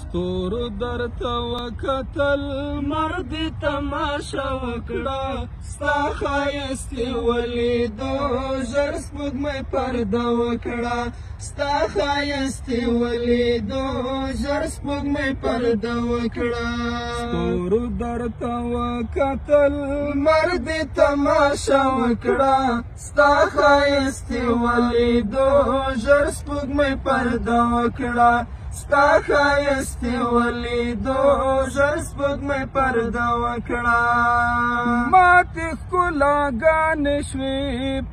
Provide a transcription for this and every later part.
ستورو درته وکتل مرد تماشا وکړه ستا ښایستې ولیدو ژر سپوږمۍ پرده وکړه ستا ښایستې ولیدو ژر سپوږمۍ پرده وکړه ستورو درته وکتل مرد تماشا وکړه ستا ښایستې ولیدو ژر سپوږمۍ پرده وکړه ستا ښایستې ولیدو ژر سپوږمۍ پرده وکړه ماتې ښکلاګانې شوې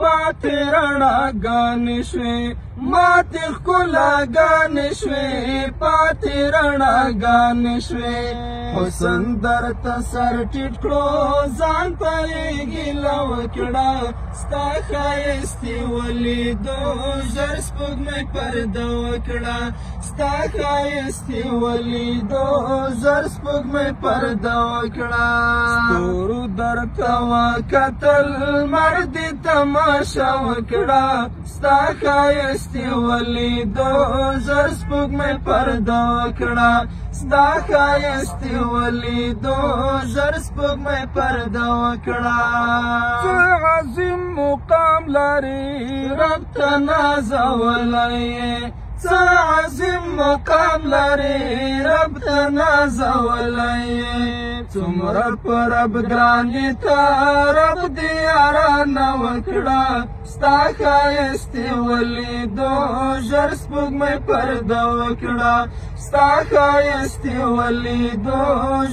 پاتې رڼاګانې شوې ماتې ښکلاګانې شوې پاتې رڼاګانې شوې حسن درته سر ټیټ کړو ځان ته یې ګیله وکړه ستا ښایستې ولیدو ژر سپوږمۍ پرده وکړه ستا ښایستې ولیدو ژر سپوږمۍ پرده وکړه ستورو درته وکتل مرد تماشا وکړه ستا ښایستې ولیدو ژر سپوږمۍ پرده وکړه ستا ښایستې ولیدو ژر سپوږمۍ پرده وکړه څه عظیم مقام لري رب ته نازولی یې څه عظیم مقام لري رب ته نازولی یې څومره په رب ګرانې ته رب دې یارانه وکړه ستا ښایستې ولیدو ژر سپوږمۍ پرده وکړه ستا ښایستې ولیدو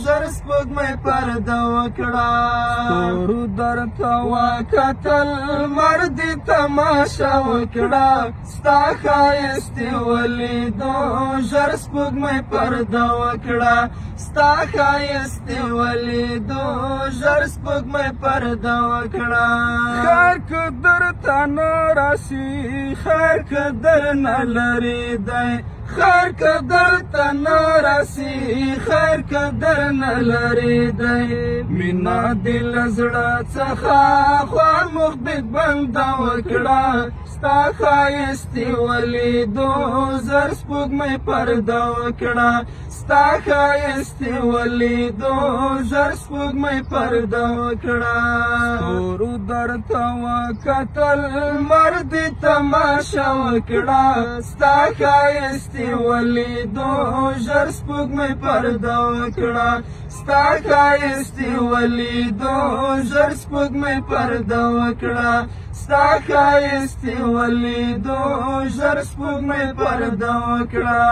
ژر سپوږمۍ پرده وکړه ستورو درته وکتل مرد تماشا وکړه ستا ښایستې ولیدو ژر سپوږمۍ پرده وکړه ستا ښایستې ولیدو ژر سپوږمۍ پرده وکړه خیر که درته نه راسي خیر که در نه لرې دی خیر که درته نه راسي خیر که در نه لرې دی مینه دې له زړه څخه خامخ بنده وکړه ستا ښایستې ولیدو ژر سپوږمۍ پرده وکړه ستا ښایستې ولیدو ژر سپوږمۍ پرده وکړه ستورو درته وکتل مرد تماشا وکړه ستا ښایستې ولیدو ژر سپوږمۍ پرده وکړه ستا ښایستې ولیدو ژر سپوږمۍ پرده وکړه ستا ښایستې ولیدو ژر سپوږمۍ پرده وکړه